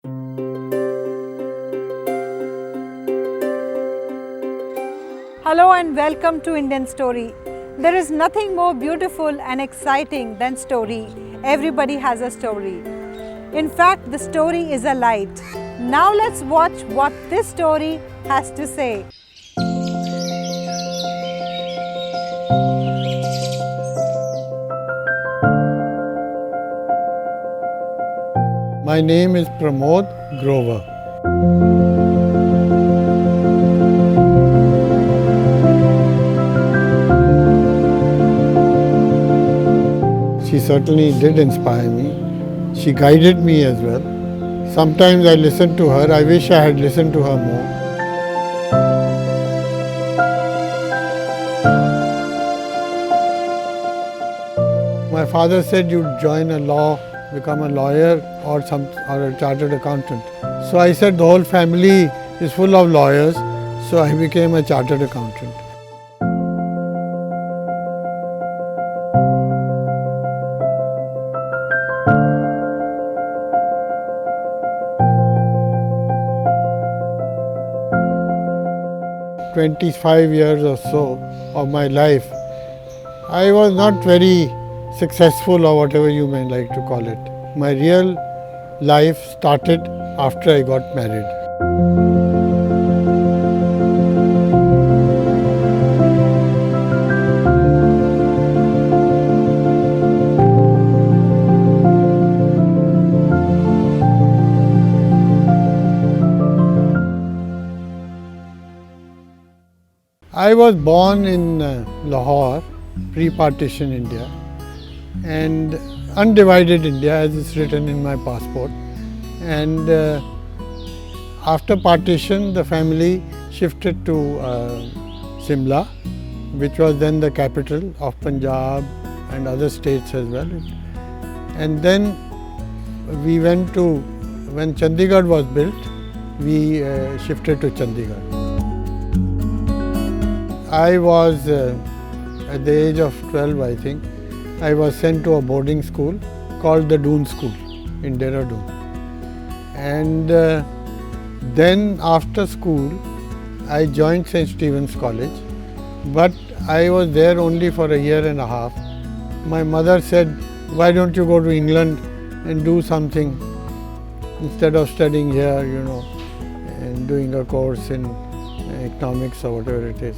Hello and welcome to Indian Story. There is nothing more beautiful and exciting than story. Everybody has a story. In fact, the story is a light. Now let's watch what this story has to say. My name is Pramod Grover. She certainly did inspire me. She guided me as well. Sometimes I listened to her. I wish I had listened to her more. My father said you'd join a law, become a lawyer or a chartered accountant. So I said the whole family is full of lawyers, so I became a chartered accountant. "25 years or so of my life, I was not very successful or whatever you may like to call it. My real life started after I got married. I was born in Lahore, pre-partition India, and undivided India as is written in my passport. And after partition, the family shifted to Simla, which was then the capital of Punjab and other states as well. And then we went to, when Chandigarh was built, we shifted to Chandigarh. I was, at the age of 12, I think, I was sent to a boarding school called the Doon School in Dehradun. And then after school, I joined St. Stephen's College, but I was there only for a year and a half. My mother said, why don't you go to England and do something instead of studying here, and doing a course in economics or whatever it is.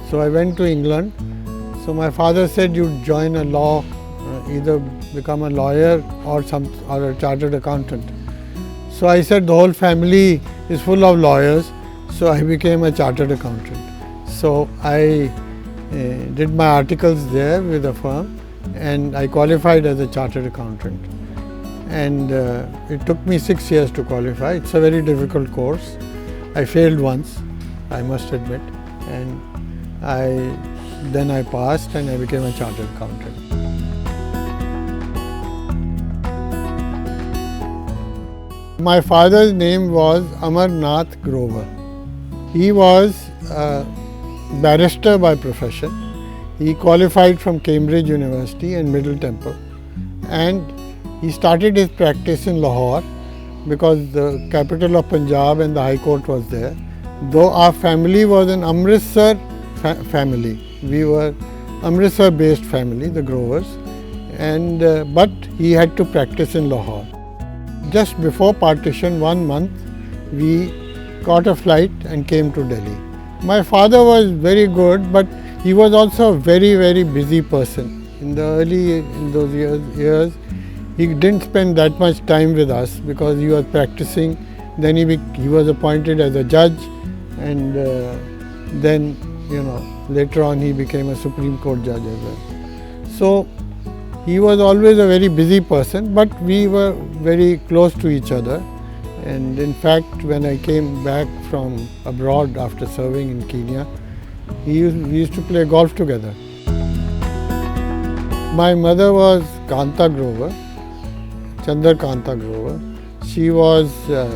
So I went to England. So my father said you'd join a law, either become a lawyer or a chartered accountant. So I said the whole family is full of lawyers, so I became a chartered accountant. So I did my articles there with a firm and I qualified as a chartered accountant. And it took me 6 years to qualify. It's a very difficult course. I failed once, I must admit, and then I passed and I became a chartered accountant. My father's name was Amarnath Grover. He was a barrister by profession. He qualified from Cambridge University and Middle Temple, and he started his practice in Lahore because the capital of Punjab and the High Court was there. Though our family was an Amritsar family, we were Amritsar based family, the Grovers, and but he had to practice in Lahore. Just before partition, 1 month, we caught a flight and came to Delhi. My father was very good, but he was also a very, very busy person. In those years, he didn't spend that much time with us because he was practicing. Then he was appointed as a judge, and then later on he became a Supreme Court judge as well. So he was always a very busy person, but we were very close to each other. And in fact, when I came back from abroad after serving in Kenya, we used to play golf together. My mother was Kanta Grover, Chandra Kanta Grover. She was a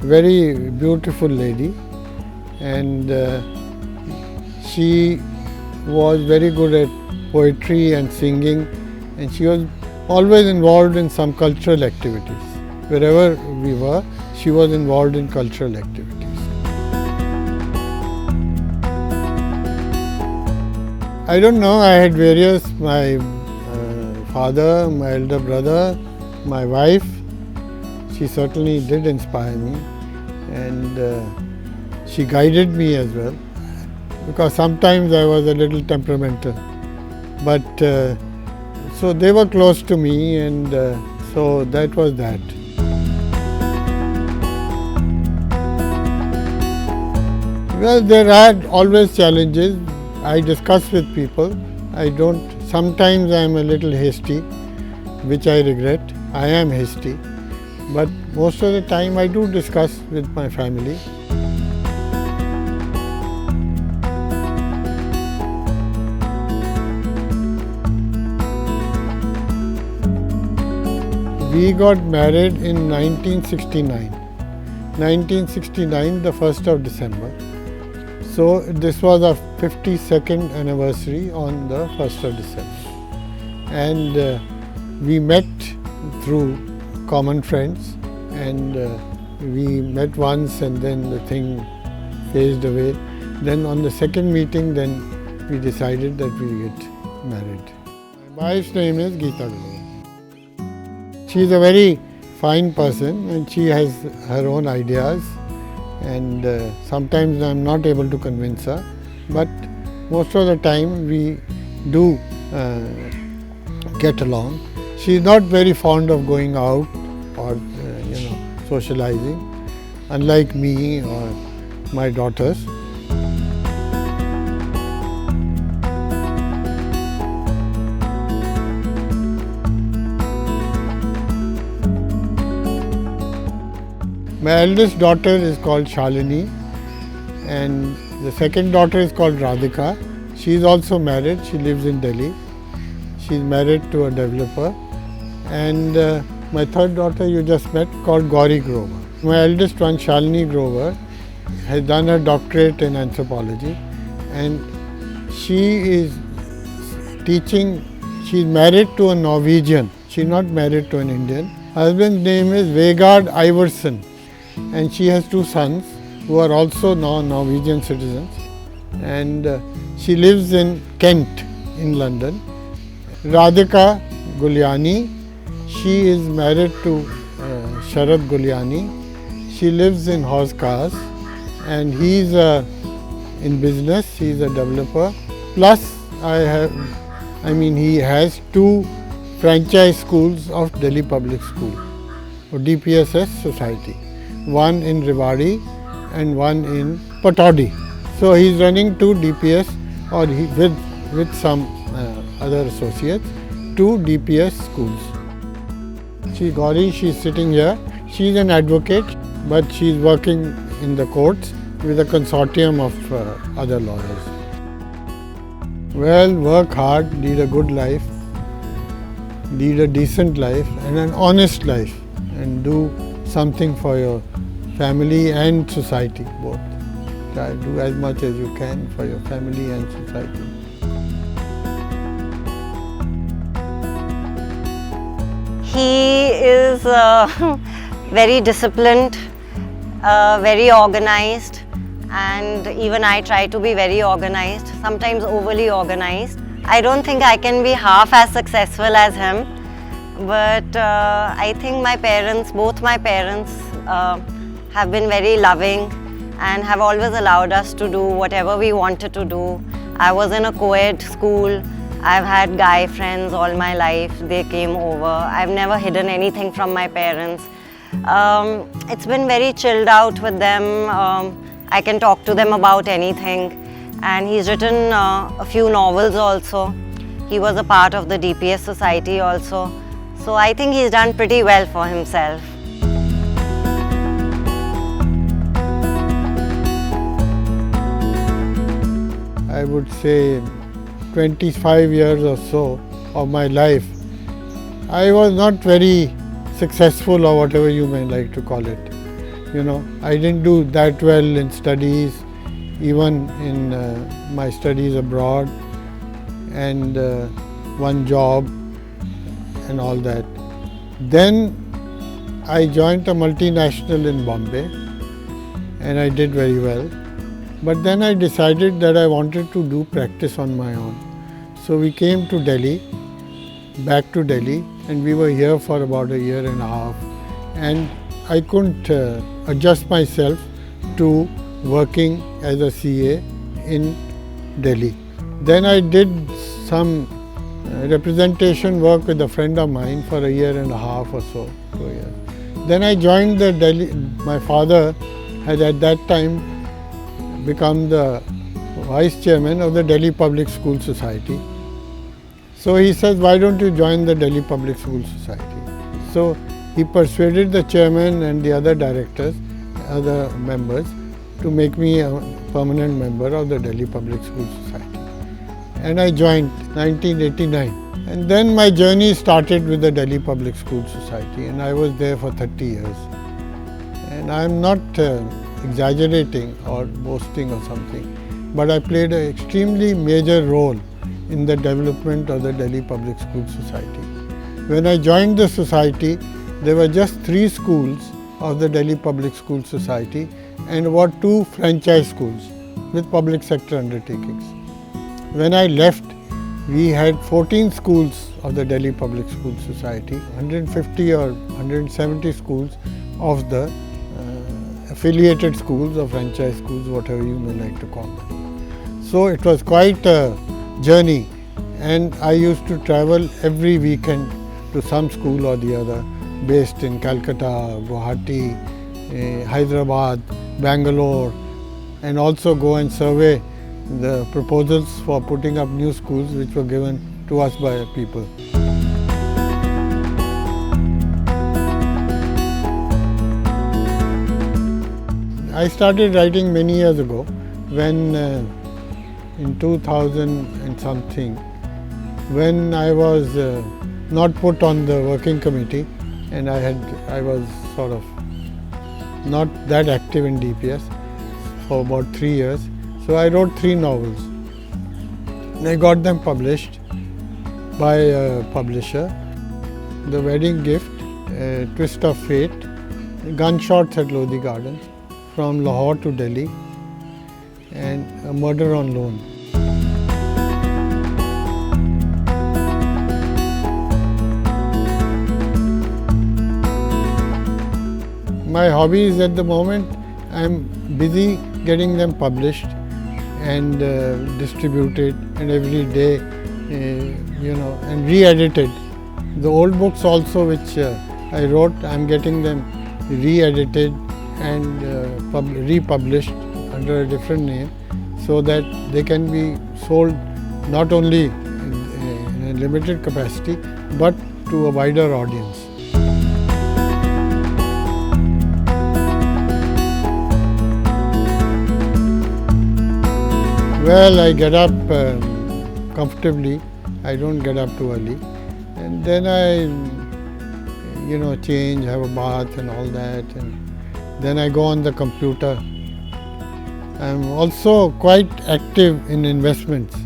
very beautiful lady, and she was very good at poetry and singing, and she was always involved in some cultural activities. Wherever we were, she was involved in cultural activities. I don't know, I had various, my father, my elder brother, my wife, she certainly did inspire me, and she guided me as well, because sometimes I was a little temperamental, but so they were close to me, and so that was that. Well, there are always challenges. I discuss with people. I don't, sometimes I am a little hasty, which I regret. I am hasty, but most of the time I do discuss with my family. We got married in 1969. 1969, the 1st of December. So this was our 52nd anniversary on the 1st of December. And we met through common friends, and we met once and then the thing phased away. Then on the second meeting, then we decided that we get married. My wife's name is Geeta Grover. She is a very fine person and she has her own ideas, and sometimes I am not able to convince her, but most of the time we do get along. She is not very fond of going out or socializing, unlike me or my daughters. My eldest daughter is called Shalini, and the second daughter is called Radhika. She is also married. She lives in Delhi. She is married to a developer. And my third daughter you just met, called Gauri Grover. My eldest one, Shalini Grover, has done her doctorate in anthropology, and she is teaching. She is married to a Norwegian. She is not married to an Indian. Her husband's name is Vegard Iversen, and she has two sons who are also now Norwegian citizens, and she lives in Kent in London. Radhika Guliani, she is married to Sharad Guliani. She lives in Horse Cars, and he is in business. He is a developer. Plus, he has two franchise schools of Delhi Public School, or DPSS Society. One in Rewari and one in Pataudi. So he is running two DPS, or with some other associates, two DPS schools. Gauri, she is sitting here. She is an advocate, but she is working in the courts with a consortium of other lawyers. Well, work hard, lead a good life, lead a decent life and an honest life, and do something for your family and society both. Try to do as much as you can for your family and society. He is very disciplined, very organized, and even I try to be very organized, sometimes overly organized. I don't think I can be half as successful as him, but I think my parents, both my parents, have been very loving and have always allowed us to do whatever we wanted to do. I was in a co-ed school. I've had guy friends all my life. They came over. I've never hidden anything from my parents. It's been very chilled out with them. I can talk to them about anything. And he's written a few novels also. He was a part of the DPS Society also. So I think he's done pretty well for himself. I would say 25 years or so of my life, I was not very successful, or whatever you may like to call it. I didn't do that well in studies, even in my studies abroad, and one job and all that. Then I joined a multinational in Bombay and I did very well. But then I decided that I wanted to do practice on my own. So we came to Delhi, back to Delhi, and we were here for about a year and a half. And I couldn't adjust myself to working as a CA in Delhi. Then I did some representation work with a friend of mine for a year and a half or so, 2 years. Then I joined the Delhi. My father had at that time become the vice chairman of the Delhi Public School Society. So he says, why don't you join the Delhi Public School Society? So he persuaded the chairman and the other directors, other members, to make me a permanent member of the Delhi Public School Society. And I joined 1989. And then my journey started with the Delhi Public School Society, and I was there for 30 years. And I am not exaggerating or boasting or something, but I played an extremely major role in the development of the Delhi Public School Society. When I joined the society, there were just 3 schools of the Delhi Public School Society and about 2 franchise schools with public sector undertakings. When I left, we had 14 schools of the Delhi Public School Society, 150 or 170 schools of the affiliated schools or franchise schools, whatever you may like to call them. So it was quite a journey, and I used to travel every weekend to some school or the other based in Calcutta, Guwahati, Hyderabad, Bangalore, and also go and survey the proposals for putting up new schools which were given to us by people. I started writing many years ago when in 2000 and something, when I was not put on the working committee and I was sort of not that active in DPS for about 3 years. So I wrote 3 novels and I got them published by a publisher. The Wedding Gift, Twist of Fate, Gunshots at Lodi Gardens, From Lahore to Delhi, and A Murder on Loan. My hobbies at the moment, I am busy getting them published and distributed, and every day, and re-edited. The old books also which I wrote, I am getting them re-edited and republished under a different name, so that they can be sold not only in a limited capacity but to a wider audience. Well, I get up comfortably. I don't get up too early, and then I, change, have a bath and all that, and then I go on the computer. I'm also quite active in investments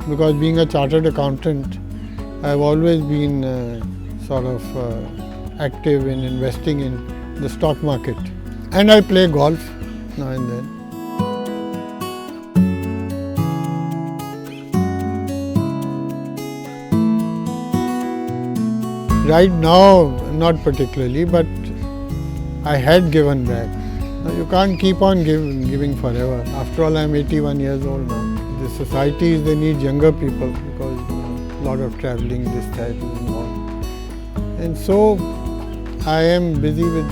because being a chartered accountant, I've always been active in investing in the stock market, and I play golf now and then. Right now, not particularly, but I had given back. Now, you can't keep on giving forever. After all, I'm 81 years old now. The societies, they need younger people because a lot of traveling, this, that is involved. And so, I am busy with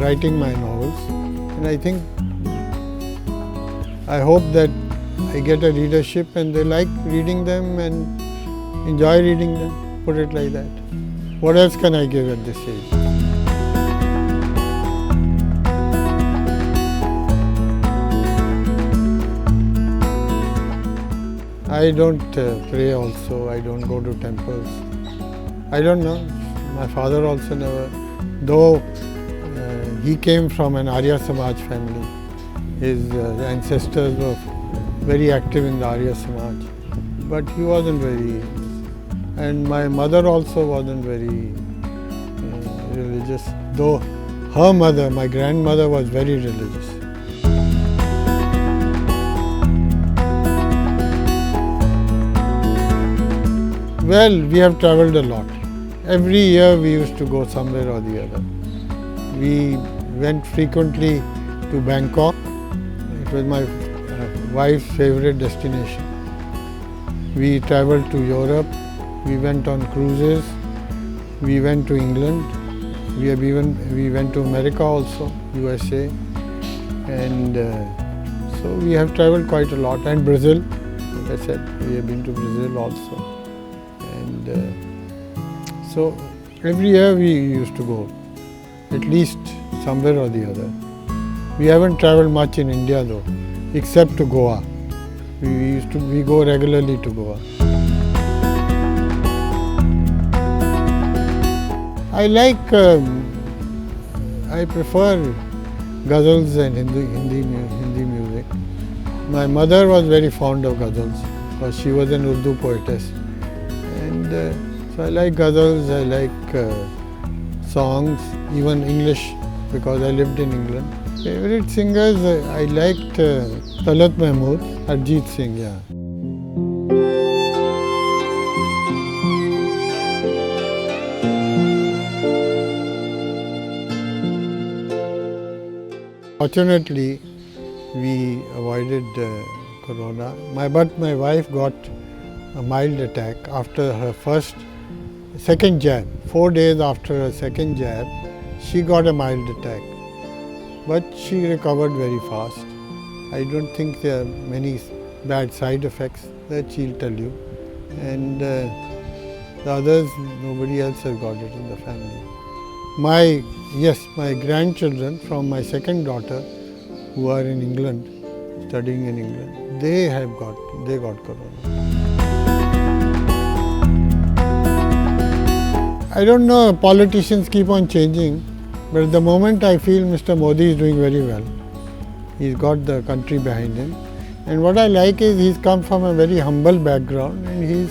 writing my novels, and I hope that I get a readership and they like reading them and enjoy reading them. Put it like that. What else can I give at this age? I don't pray also, I don't go to temples. I don't know, my father also never, though he came from an Arya Samaj family. His ancestors were very active in the Arya Samaj, but he wasn't very. And my mother also wasn't very religious, though her mother, my grandmother, was very religious. Well, we have travelled a lot. Every year we used to go somewhere or the other. We went frequently to Bangkok. It was my wife's favourite destination. We travelled to Europe. We went on cruises. We went to England. We went to America also, USA. And so we have travelled quite a lot. And Brazil, like I said, we have been to Brazil also. And so every year we used to go, at least somewhere or the other. We haven't travelled much in India though, except to Goa. We go regularly to Goa. I prefer ghazals and Hindi music. My mother was very fond of ghazals because she was an Urdu poetess. And so I like ghazals, I like songs, even English, because I lived in England. Favorite singers, I liked Talat Mahmood, Arjit Singh, yeah. Fortunately, we avoided corona. But my wife got a mild attack after her second jab. 4 days after her second jab, she got a mild attack. But she recovered very fast. I don't think there are many bad side effects, that she'll tell you. And the others, nobody else has got it in the family. My grandchildren from my second daughter, who are in England, studying in England, they got corona. I don't know, politicians keep on changing, but at the moment I feel Mr. Modi is doing very well. He's got the country behind him. And what I like is he's come from a very humble background and he's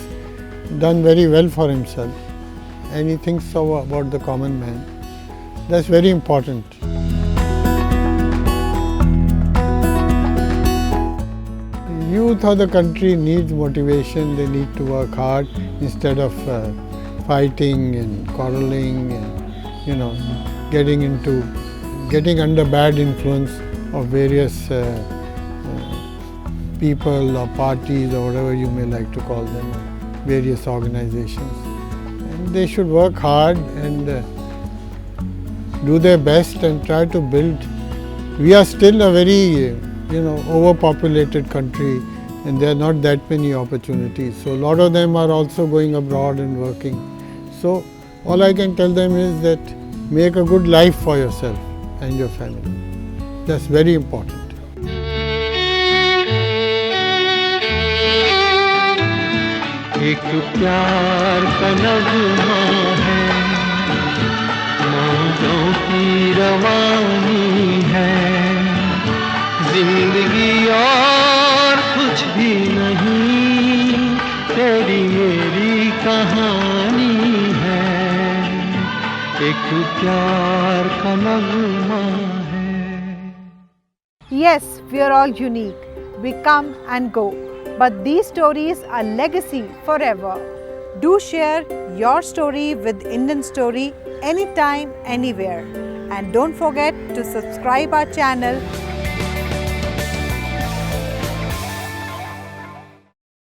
done very well for himself. And he thinks so about the common man. That's very important. Youth of the country needs motivation, they need to work hard instead of fighting and quarreling and getting under bad influence of various people or parties or whatever you may like to call them, various organizations. And they should work hard and do their best and try to build. We are still a very overpopulated country and there are not that many opportunities. So a lot of them are also going abroad and working. So all I can tell them is that make a good life for yourself and your family. That's very important. एक प्यार का नगमा है, मौजों की रवानी है, जिंदगी और कुछ भी नहीं, तेरी मेरी कहानी है, एक प्यार का नगमा है. Yes, we are all unique. We come and go. But these stories are legacy forever. Do share your story with Indian Story anytime, anywhere. And don't forget to subscribe our channel